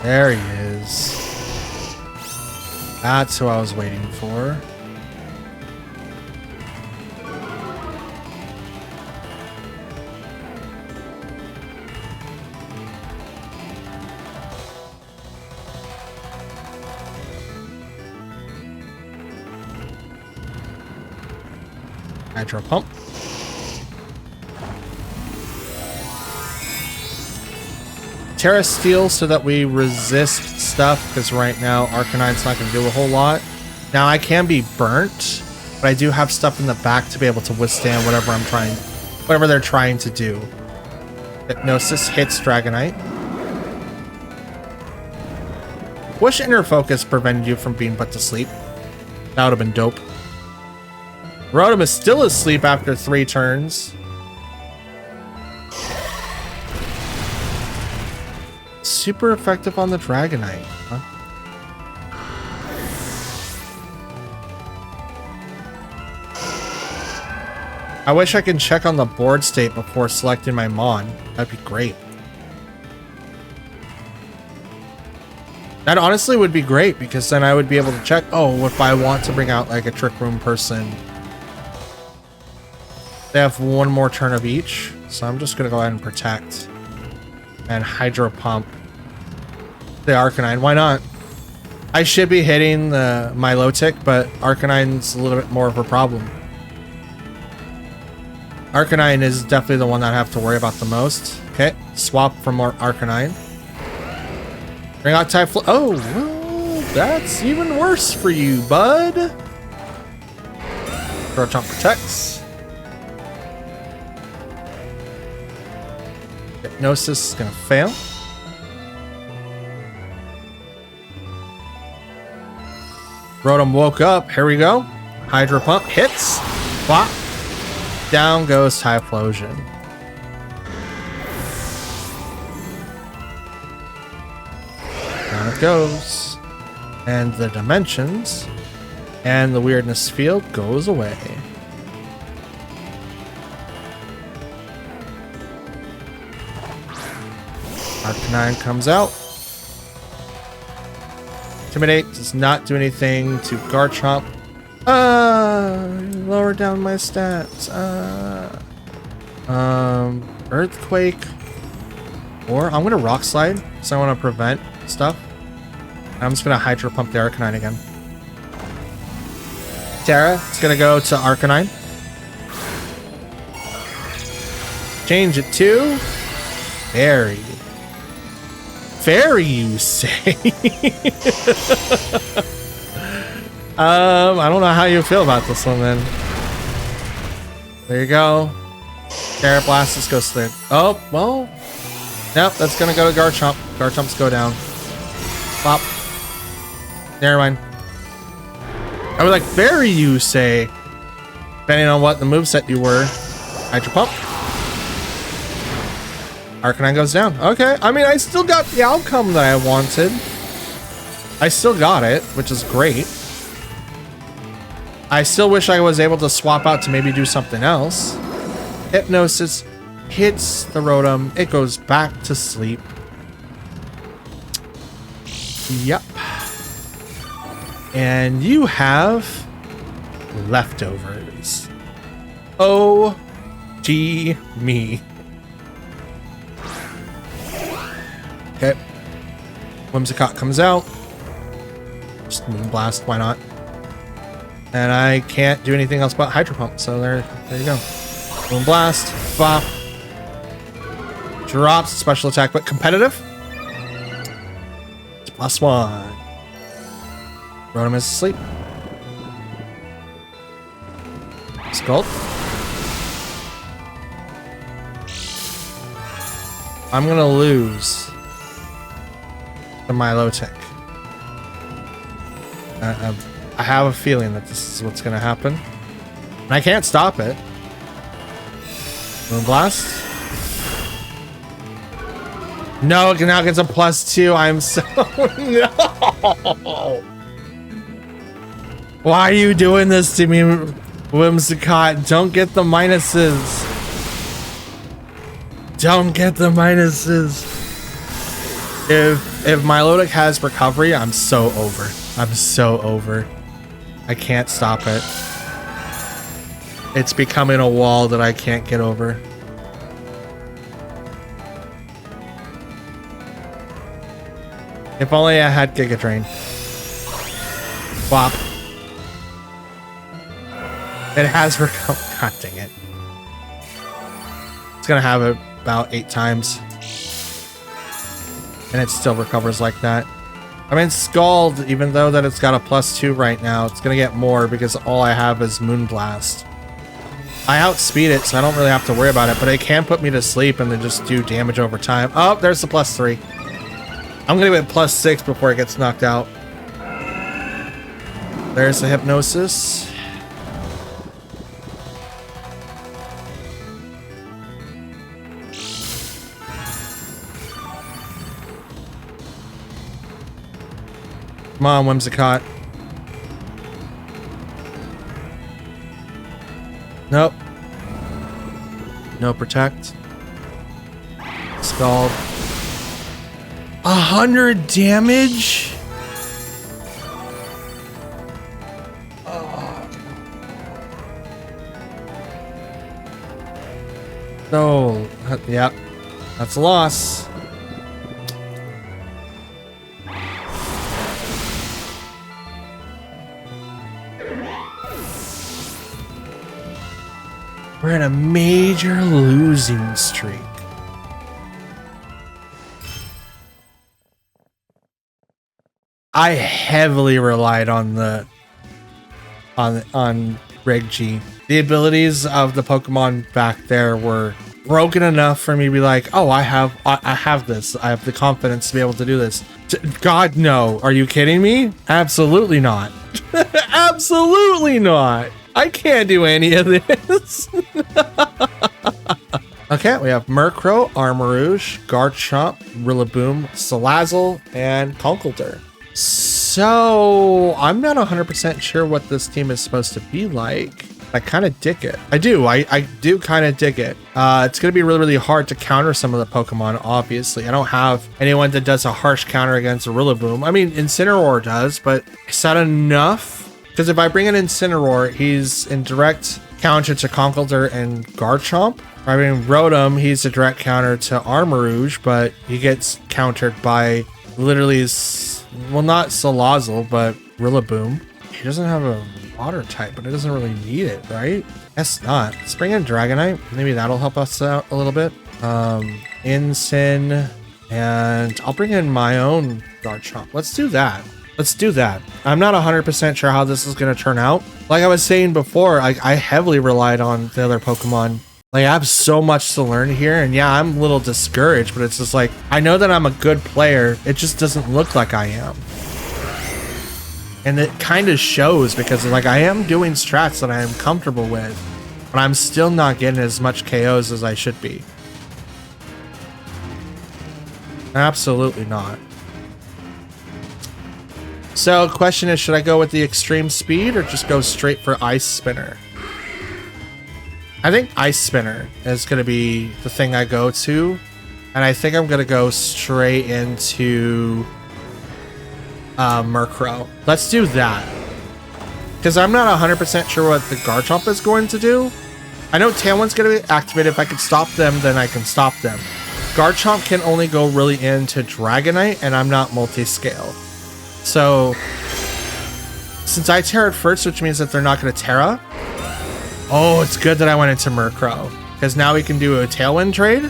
There he is. That's who I was waiting for. Hydro Pump. Terra Steel so that we resist stuff, because right now Arcanine's not going to do a whole lot. Now I can be burnt, but I do have stuff in the back to be able to withstand whatever they're trying to do. Hypnosis hits Dragonite. Wish Inner Focus prevented you from being put to sleep. That would have been dope. Rotom is still asleep after 3 turns. Super effective on the Dragonite, huh? I wish I could check on the board state before selecting my Mon. That'd be great. That honestly would be great, because then I would be able to check, oh, if I want to bring out like a Trick Room person. They have 1 more turn of each, so I'm just gonna go ahead and protect. And Hydro Pump the Arcanine. Why not? I should be hitting the Milotic, but Arcanine's a little bit more of a problem. Arcanine is definitely the one that I have to worry about the most. Okay, swap for more Arcanine. Bring out Typhlosion. Oh, well, that's even worse for you, bud. Garchomp protects. Hypnosis is gonna fail. Rotom woke up. Here we go. Hydro Pump hits. Flop. Down goes Typhlosion. Down it goes. And the dimensions and the weirdness field goes away. Arcanine comes out. Intimidate does not do anything to Garchomp. Lower down my stats. Earthquake. Or I'm gonna Rock Slide, so I want to prevent stuff. I'm just gonna Hydro Pump the Arcanine again. Terra, it's gonna go to Arcanine. Change it to Fairy. Fairy, you say? I don't know how you feel about this one, then. There you go. Terra Blast goes to the... Oh, well... Nope, that's gonna go to Garchomp. Garchomp's go down. Pop. Never mind. I was like, Fairy, you say? Depending on what the moveset you were. Hydro Pump. Arcanine goes down. Okay, I mean, I still got the outcome that I wanted. I still got it, which is great. I still wish I was able to swap out to maybe do something else. Hypnosis hits the Rotom. It goes back to sleep. Yep. And you have leftovers. Oh, gee me. Okay. Whimsicott comes out. Just Moonblast, why not? And I can't do anything else but Hydro Pump, so there you go. Moonblast, bop. Drops special attack, but competitive. It's +1. Rotom is asleep. Scald. I'm gonna lose the Milotic. I have a feeling that this is what's gonna happen. And I can't stop it. Moonblast. No, it now gets a +2. I'm so... No! Why are you doing this to me, Whimsicott? Don't get the minuses. Don't get the minuses. If Milotic has recovery, I'm so over. I'm so over. I can't stop it. It's becoming a wall that I can't get over. If only I had Giga Drain. Bop. It has recovered. God dang it. It's gonna have it about 8 times. And it still recovers like that. I mean, Scald, even though that it's got a +2 right now, it's gonna get more because all I have is Moonblast. I outspeed it, so I don't really have to worry about it, but it can put me to sleep and then just do damage over time. Oh, there's the +3. I'm gonna get +6 before it gets knocked out. There's the Hypnosis. Come on, Whimsicott. Nope. No protect. Scald. 100 damage? Oh. So, yep. That's a loss. We're in a major losing streak. I heavily relied on Reg G. The abilities of the Pokemon back there were broken enough for me to be like, oh, I have this. I have the confidence to be able to do this. God, no. Are you kidding me? Absolutely not. Absolutely not. I can't do any of this. Okay, we have Murkrow, Armarouge, Garchomp, Rillaboom, Salazzle, and Conkeldurr. So I'm not 100% sure what this team is supposed to be like. I kind of dig it. I do kind of dig it. It's going to be really, really hard to counter some of the Pokemon, obviously. I don't have anyone that does a harsh counter against a Rillaboom. I mean, Incineroar does, but is that enough? Because if I bring in Incineroar, he's in direct counter to Conkeldurr and Garchomp. I mean, Rotom, he's a direct counter to Armarouge, but he gets countered by literally, well, not Salazzle, but Rillaboom. He doesn't have a water type, but it doesn't really need it, right? Guess not. Let's bring in Dragonite. Maybe that'll help us out a little bit. Incin, and I'll bring in my own Garchomp. Let's do that. Let's do that. I'm not 100% sure how this is going to turn out. Like I was saying before, I heavily relied on the other Pokemon. Like, I have so much to learn here, and yeah, I'm a little discouraged, but it's just like, I know that I'm a good player. It just doesn't look like I am. And it kind of shows because like I am doing strats that I am comfortable with, but I'm still not getting as much KOs as I should be. Absolutely not. So question is, should I go with the extreme speed or just go straight for Ice Spinner? I think Ice Spinner is going to be the thing I go to. And I think I'm going to go straight into Murkrow. Let's do that. Because I'm not 100% sure what the Garchomp is going to do. I know Tailwind's going to be activated. If I can stop them, then I can stop them. Garchomp can only go really into Dragonite, and I'm not multi-scale. So, since I Terra first, which means that they're not going to Terra. Oh, it's good that I went into Murkrow. Because now we can do a Tailwind trade.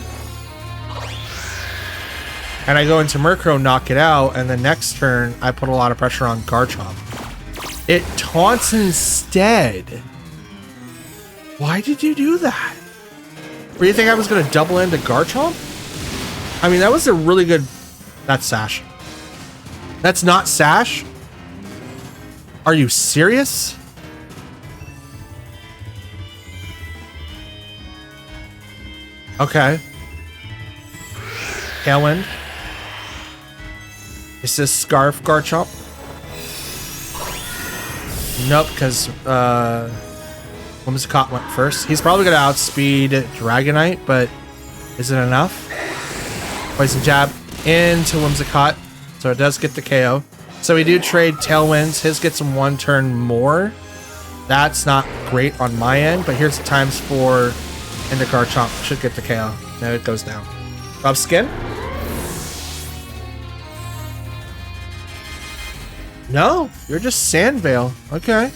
And I go into Murkrow, knock it out, and the next turn, I put a lot of pressure on Garchomp. It taunts instead. Why did you do that? Or you think I was going to double into Garchomp? I mean, that was a really good... That's Sash. That's not Sash? Are you serious? Okay. Tailwind. Is this Scarf Garchomp? Nope, because Whimsicott went first. He's probably going to outspeed Dragonite, but is it enough? Poison Jab into Whimsicott, so it does get the KO. So we do trade Tailwinds. His gets him one turn more. That's not great on my end, but here's the times 4 into Garchomp. Should get the KO. Now it goes down. Rough Skin? No, you're just Sandvale. Okay.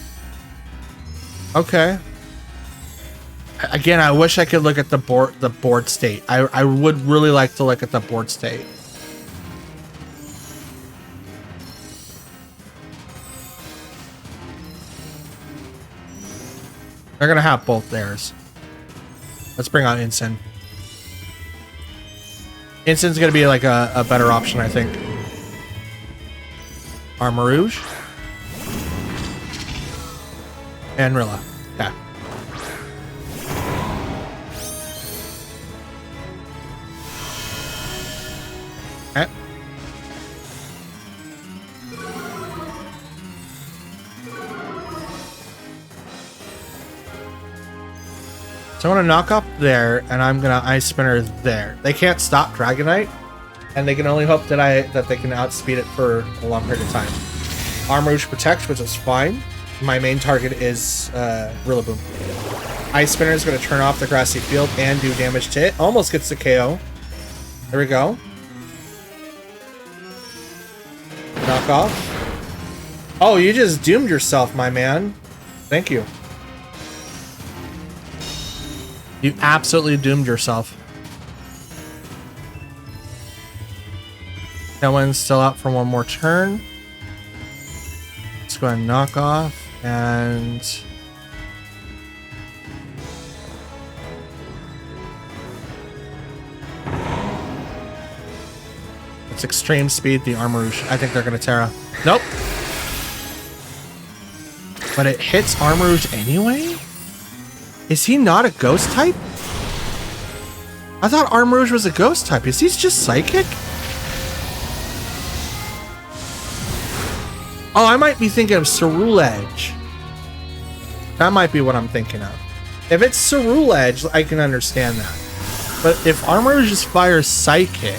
Okay. Again, I wish I could look at the board state. I would really like to look at the board state. They're gonna have both theirs. Let's bring on Incin. Incin's gonna be like a better option, I think. Armarouge. And Rilla. Yeah. Okay. So I'm going to knock off there, and I'm going to Ice Spinner there. They can't stop Dragonite, and they can only hope that they can outspeed it for a long period of time. Armarouge protects, which is fine. My main target is Rillaboom. Ice Spinner is going to turn off the grassy field and do damage to it. Almost gets the KO. There we go. Knock off. Oh, you just doomed yourself, my man. Thank you. You absolutely doomed yourself. That one's still out for one more turn. Let's go ahead and knock off and... It's extreme speed, the Armarouge. I think they're going to Terra. Nope. But it hits Armarouge anyway? Is he not a ghost type? I thought Armarouge was a ghost type. Is he just psychic? Oh, I might be thinking of Ceruledge. That might be what I'm thinking of. If it's Ceruledge, I can understand that. But if Armarouge just fires psychic,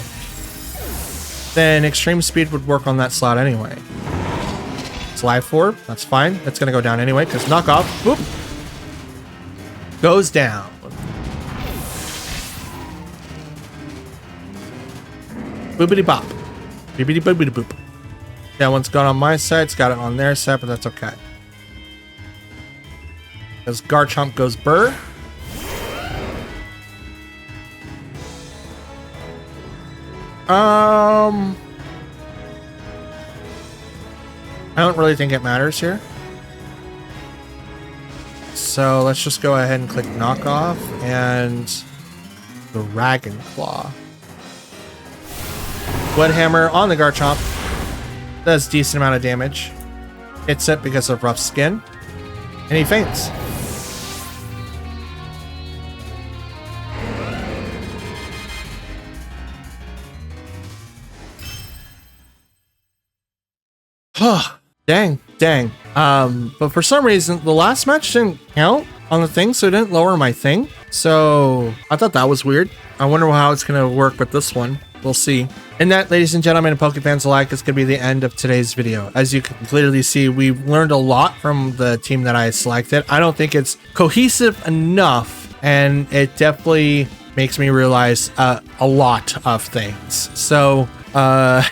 then extreme speed would work on that slot anyway. It's live forward. That's fine. It's going to go down anyway because knockoff. Whoop. Goes down. Boopity bop. Beepity boopity boop. That one's gone on my side. It's got it on their side, but that's okay. As Garchomp goes burr. I don't really think it matters here. So let's just go ahead and click knockoff and the Dragon Claw. Woodhammer on the Garchomp. Does decent amount of damage. Hits it because of rough skin. And he faints. Dang. But for some reason, the last match didn't count on the thing, so it didn't lower my thing. So I thought that was weird. I wonder how it's going to work with this one. We'll see. And that, ladies and gentlemen, and Pokefans alike, is going to be the end of today's video. As you can clearly see, we learned a lot from the team that I selected. I don't think it's cohesive enough, and it definitely makes me realize a lot of things. So I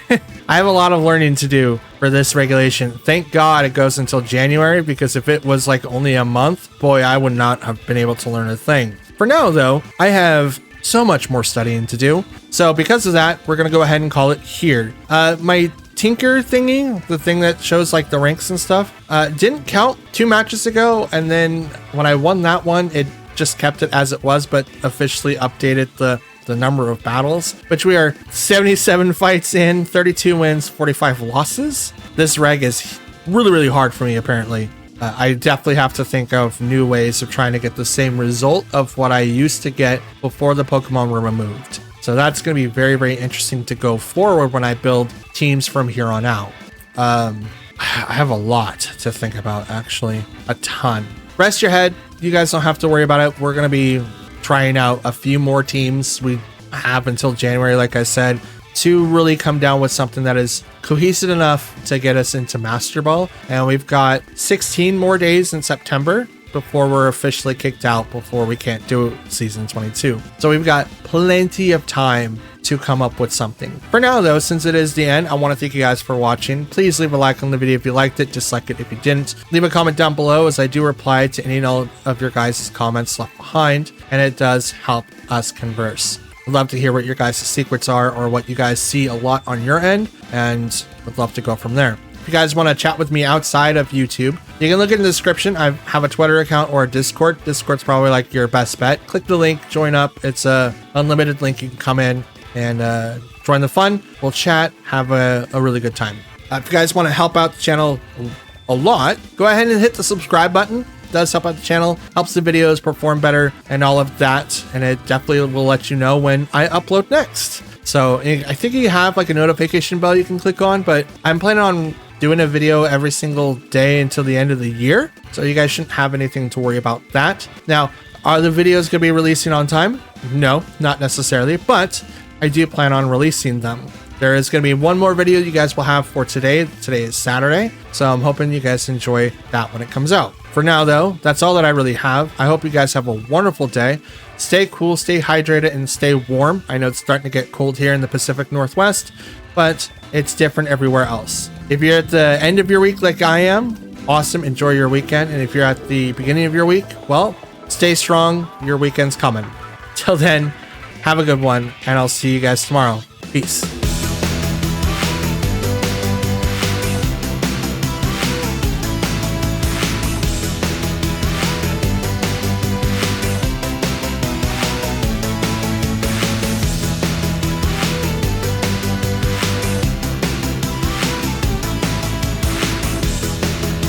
have a lot of learning to do for this regulation. Thank God it goes until January, because if it was like only a month, boy, I would not have been able to learn a thing. For now, though, I have so much more studying to do. So because of that, we're going to go ahead and call it here. My Tinker thingy, the thing that shows like the ranks and stuff, didn't count 2 matches ago. And then when I won that one, it just kept it as it was, but officially updated the number of battles, which we are 77 fights in, 32 wins, 45 losses. This reg is really hard for me, apparently. I definitely have to think of new ways of trying to get the same result of what I used to get before the Pokemon were removed. So that's going to be very interesting to go forward when I build teams from here on out. I have a lot to think about, actually. A ton. Rest your head. You guys don't have to worry about it. We're going to be trying out a few more teams. We have until January, like I said, to really come down with something that is cohesive enough to get us into Master Ball. And we've got 16 more days in September before we're officially kicked out, before we can't do Season 22. So we've got plenty of time to come up with something. For now, though, since it is the end, I want to thank you guys for watching. Please leave a like on the video if you liked it, dislike it if you didn't. Leave a comment down below, as I do reply to any and all of your guys' comments left behind, and it does help us converse. I'd love to hear what your guys' secrets are, or what you guys see a lot on your end, and would love to go from there. If you guys want to chat with me outside of YouTube, you can look in the description. I have a Twitter account or a Discord. Discord's probably like your best bet. Click the link, join up. It's a unlimited link. You can come in and join the fun. We'll chat, have a really good time. If you guys want to help out the channel a lot, go ahead and hit the subscribe button. It does help out the channel, helps the videos perform better and all of that, and it definitely will let you know when I upload next. So I think you have like a notification bell you can click on, but I'm planning on doing a video every single day until the end of the year, so you guys shouldn't have anything to worry about that. Now, are the videos going to be releasing on time? No, not necessarily, but I do plan on releasing them. There is going to be one more video you guys will have for today. Today is Saturday, so I'm hoping you guys enjoy that when it comes out. For now, though, that's all that I really have. I hope you guys have a wonderful day. Stay cool, stay hydrated, and stay warm. I know it's starting to get cold here in the Pacific Northwest, but it's different everywhere else. If you're at the end of your week like I am, awesome, enjoy your weekend. And if you're at the beginning of your week, well, stay strong, your weekend's coming. Till then, have a good one, and I'll see you guys tomorrow. Peace.